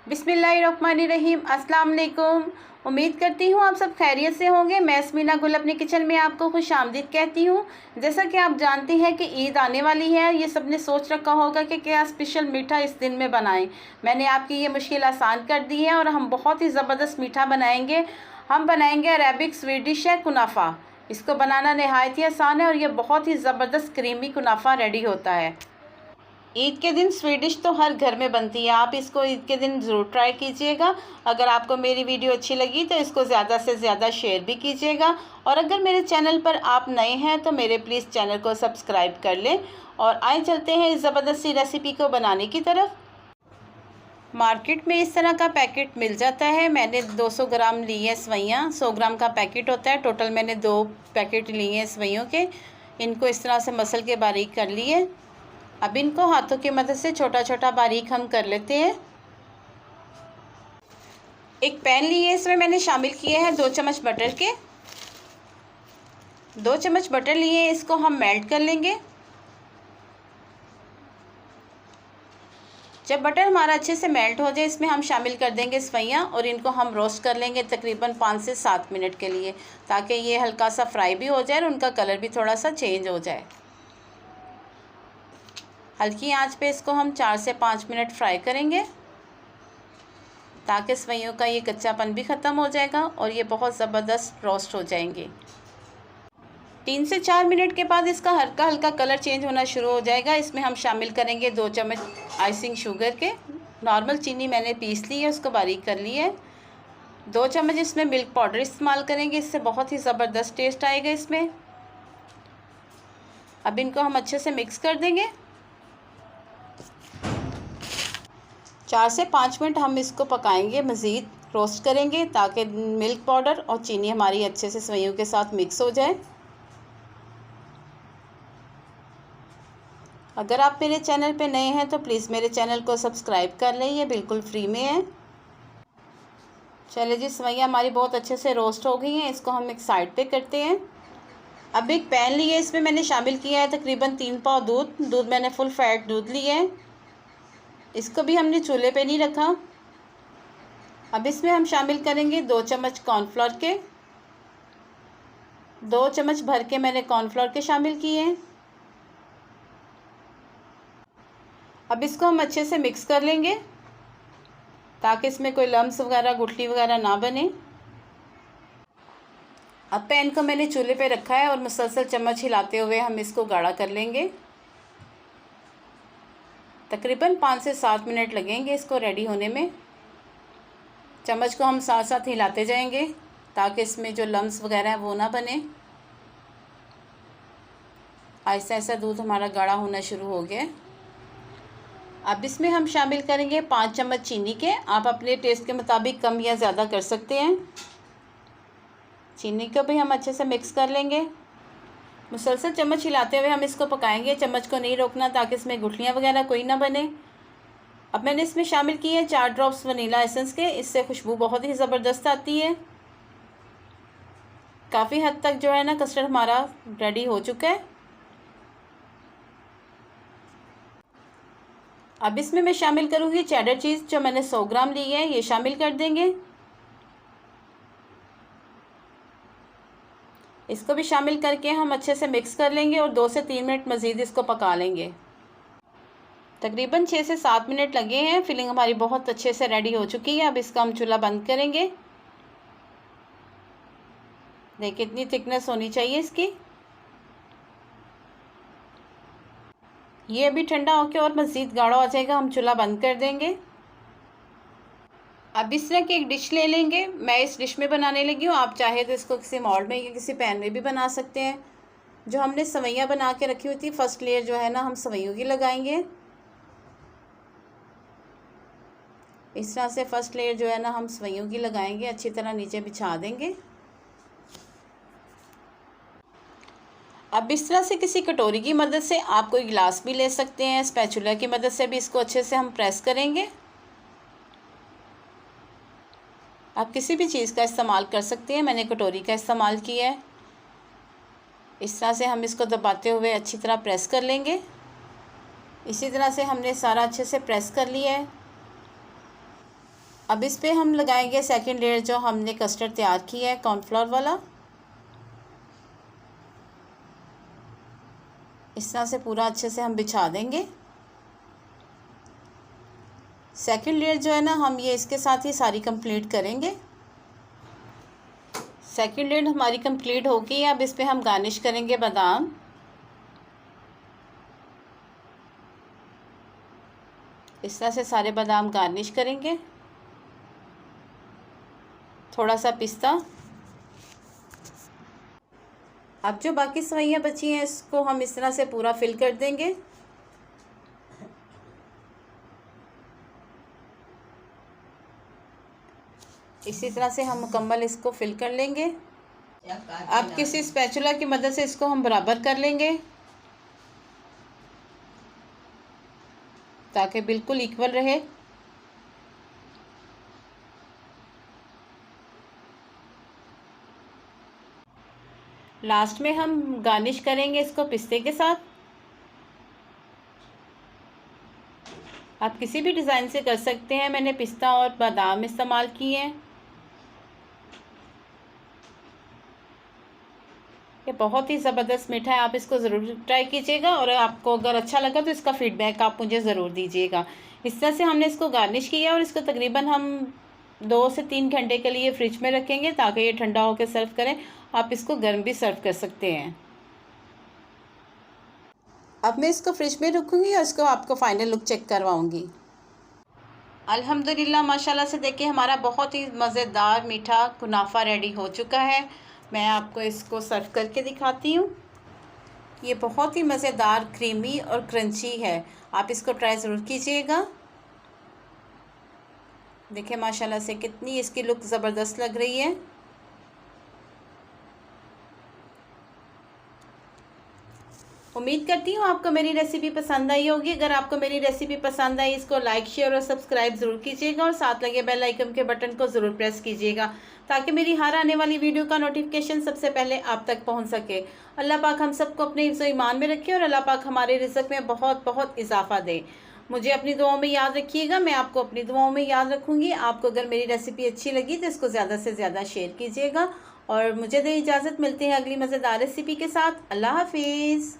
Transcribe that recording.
बिस्मिल्लाहिर्रहमानिर्रहीम। अस्सलाम वालेकुम। उम्मीद करती हूँ आप सब खैरियत से होंगे। मैं यस्मीना गुल अपने किचन में आपको खुश आमदीद कहती हूँ। जैसा कि आप जानती हैं कि ईद आने वाली है, ये सब ने सोच रखा होगा कि क्या स्पेशल मीठा इस दिन में बनाएं। मैंने आपकी ये मुश्किल आसान कर दी है और हम बहुत ही ज़बरदस्त मीठा बनाएंगे। हम बनाएंगे अरेबिक स्वीट डिश है कुनाफा। इसको बनाना नहायत ही आसान है और ये बहुत ही ज़बरदस्त क्रीमी कुनाफा रेडी होता है। ईद के दिन स्वीट डिश तो हर घर में बनती है, आप इसको ईद के दिन ज़रूर ट्राई कीजिएगा। अगर आपको मेरी वीडियो अच्छी लगी तो इसको ज़्यादा से ज़्यादा शेयर भी कीजिएगा। और अगर मेरे चैनल पर आप नए हैं तो मेरे प्लीज़ चैनल को सब्सक्राइब कर लें। और आए चलते हैं इस ज़बरदस्त सी रेसिपी को बनाने की तरफ। मार्केट में इस तरह का पैकेट मिल जाता है। मैंने 200 ग्राम ली है सेवइयाँ। 100 ग्राम का पैकेट होता है। टोटल मैंने 2 पैकेट लिए हैं सेवइयों के। इनको इस तरह से मसल के बारीक कर लिए। अब इनको हाथों की मदद से छोटा छोटा बारीक हम कर लेते हैं। एक पैन लिए, इसमें मैंने शामिल किए हैं 2 चम्मच बटर के। 2 चम्मच बटर लिए, इसको हम मेल्ट कर लेंगे। जब बटर हमारा अच्छे से मेल्ट हो जाए, इसमें हम शामिल कर देंगे सेवइयाँ और इनको हम रोस्ट कर लेंगे तकरीबन 5 से 7 मिनट के लिए, ताकि ये हल्का सा फ्राई भी हो जाए और उनका कलर भी थोड़ा सा चेंज हो जाए। हल्की आंच पे इसको हम 4 से 5 मिनट फ्राई करेंगे, ताकि सेवइयों का ये कच्चापन भी ख़त्म हो जाएगा और ये बहुत ज़बरदस्त रोस्ट हो जाएंगे। 3 से 4 मिनट के बाद इसका हल्का हल्का कलर चेंज होना शुरू हो जाएगा। इसमें हम शामिल करेंगे 2 चम्मच आइसिंग शुगर के। नॉर्मल चीनी मैंने पीस ली है, उसको बारीक कर ली है। 2 चम्मच इसमें मिल्क पाउडर इस्तेमाल करेंगे, इससे बहुत ही ज़बरदस्त टेस्ट आएगा इसमें। अब इनको हम अच्छे से मिक्स कर देंगे। 4 से 5 मिनट हम इसको पकाएंगे, मज़ीद रोस्ट करेंगे, ताकि मिल्क पाउडर और चीनी हमारी अच्छे से सेवइयों के साथ मिक्स हो जाए। अगर आप मेरे चैनल पे नए हैं तो प्लीज़ मेरे चैनल को सब्सक्राइब कर लें, ये बिल्कुल फ्री में है। चलिए जी, सेवइयाँ हमारी बहुत अच्छे से रोस्ट हो गई हैं, इसको हम एक साइड पे करते हैं। अब एक पैन लिए, इसमें मैंने शामिल किया है तकरीबन 3 पाव दूध मैंने फुल फैट दूध लिया है। इसको भी हमने चूल्हे पे नहीं रखा। अब इसमें हम शामिल करेंगे 2 चम्मच कॉर्नफ्लोर के। 2 चम्मच भर के मैंने कॉर्नफ्लोर के शामिल किए हैं। अब इसको हम अच्छे से मिक्स कर लेंगे, ताकि इसमें कोई लम्स वगैरह गुठली वगैरह ना बने। अब पैन को मैंने चूल्हे पे रखा है और मुसलसल चम्मच हिलाते हुए हम इसको गाढ़ा कर लेंगे। तकरीबन 5 से 7 मिनट लगेंगे इसको रेडी होने में। चम्मच को हम साथ साथ हिलाते जाएंगे, ताकि इसमें जो लम्स वगैरह है वो ना बने। ऐसा ऐसा दूध हमारा गाढ़ा होना शुरू हो गया। अब इसमें हम शामिल करेंगे 5 चम्मच चीनी के। आप अपने टेस्ट के मुताबिक कम या ज़्यादा कर सकते हैं। चीनी को भी हम अच्छे से मिक्स कर लेंगे। मुसलसल चम्मच हिलाते हुए हम इसको पकाएंगे, चम्मच को नहीं रोकना, ताकि इसमें गुठलियाँ वगैरह कोई ना बने। अब मैंने इसमें शामिल किए हैं 4 ड्रॉप्स वनीला एसेंस के। इससे खुशबू बहुत ही ज़बरदस्त आती है। काफ़ी हद तक जो है ना कस्टर्ड हमारा रेडी हो चुका है। अब इसमें मैं शामिल करूँगी चेडर चीज़, जो मैंने 100 ग्राम ली है, ये शामिल कर देंगे। इसको भी शामिल करके हम अच्छे से मिक्स कर लेंगे और 2 से 3 मिनट मज़ीद इसको पका लेंगे। तकरीबन 6 से 7 मिनट लगे हैं। फिलिंग हमारी बहुत अच्छे से रेडी हो चुकी है। अब इसका हम चूल्हा बंद करेंगे। देखिए कितनी थिकनेस होनी चाहिए इसकी। ये अभी ठंडा होकर और मज़ीद गाढ़ा हो जाएगा, हम चूल्हा बंद कर देंगे। अब इस तरह की एक डिश ले लेंगे। मैं इस डिश में बनाने लगी हूँ, आप चाहे तो इसको किसी मोल्ड में या किसी पैन में भी बना सकते हैं। जो हमने सेवइयाँ बना के रखी हुई थी, फर्स्ट लेयर जो है ना हम सेवइयों की लगाएंगे। इस तरह से फर्स्ट लेयर जो है ना हम सेवइयों की लगाएंगे, अच्छी तरह नीचे बिछा देंगे। अब इस तरह से किसी कटोरी की मदद से, आप कोई गिलास भी ले सकते हैं, स्पैचुला की मदद से भी इसको अच्छे से हम प्रेस करेंगे। आप किसी भी चीज़ का इस्तेमाल कर सकते हैं, मैंने कटोरी का इस्तेमाल किया है। इस तरह से हम इसको दबाते हुए अच्छी तरह प्रेस कर लेंगे। इसी तरह से हमने सारा अच्छे से प्रेस कर लिया है। अब इस पे हम लगाएंगे सेकंड लेयर जो हमने कस्टर्ड तैयार किया है कॉर्नफ्लोर वाला। इस तरह से पूरा अच्छे से हम बिछा देंगे। सेकंड लेयर जो है ना, हम ये इसके साथ ही सारी कंप्लीट करेंगे। सेकंड लेयर हमारी कंप्लीट हो गई है। अब इस पे हम गार्निश करेंगे बादाम। इस तरह से सारे बादाम गार्निश करेंगे। थोड़ा सा पिस्ता। अब जो बाकी सवैयाँ बची हैं इसको हम इस तरह से पूरा फिल कर देंगे। इसी तरह से हम मुकम्मल इसको फिल कर लेंगे। अब किसी स्पैचुला की मदद से इसको हम बराबर कर लेंगे ताकि बिल्कुल इक्वल रहे। लास्ट में हम गार्निश करेंगे इसको पिस्ते के साथ। आप किसी भी डिज़ाइन से कर सकते हैं। मैंने पिस्ता और बादाम इस्तेमाल किए हैं। ये बहुत ही ज़बरदस्त मीठा है। आप इसको ज़रूर ट्राई कीजिएगा और आपको अगर अच्छा लगा तो इसका फ़ीडबैक आप मुझे ज़रूर दीजिएगा। इस तरह से हमने इसको गार्निश किया और इसको तकरीबन हम 2 से 3 घंटे के लिए फ्रिज में रखेंगे ताकि ये ठंडा होकर सर्व करें। आप इसको गर्म भी सर्व कर सकते हैं। अब मैं इसको फ्रिज में रखूँगी और इसको आपको फ़ाइनल लुक चेक करवाऊँगी। अल्हम्दुलिल्लाह माशाल्लाह से देखिए हमारा बहुत ही मज़ेदार मीठा कुनाफा रेडी हो चुका है। मैं आपको इसको सर्व करके दिखाती हूँ। ये बहुत ही मज़ेदार, क्रीमी और क्रंची है। आप इसको ट्राई ज़रूर कीजिएगा। देखिए माशाल्लाह से कितनी इसकी लुक ज़बरदस्त लग रही है। उम्मीद करती हूँ आपको मेरी रेसिपी पसंद आई होगी। अगर आपको मेरी रेसिपी पसंद आई इसको लाइक, शेयर और सब्सक्राइब ज़रूर कीजिएगा और साथ लगे बेल आइकन के बटन को ज़रूर प्रेस कीजिएगा ताकि मेरी हर आने वाली वीडियो का नोटिफिकेशन सबसे पहले आप तक पहुँच सके। अल्लाह पाक हम सबको अपने हिफ्ज़ ईमान में रखे और अल्लाह पाक हमारे रिज़्क़ में बहुत बहुत इजाफ़ा दे। मुझे अपनी दुआओं में याद रखिएगा। मैं आपको अपनी दुआओं में याद रखूँगी। आपको अगर मेरी रेसिपी अच्छी लगी तो इसको ज़्यादा से ज़्यादा शेयर कीजिएगा और मुझे दे इजाज़त। मिलते हैं अगली मज़ेदार रेसिपी के साथ। अल्लाह हाफिज़।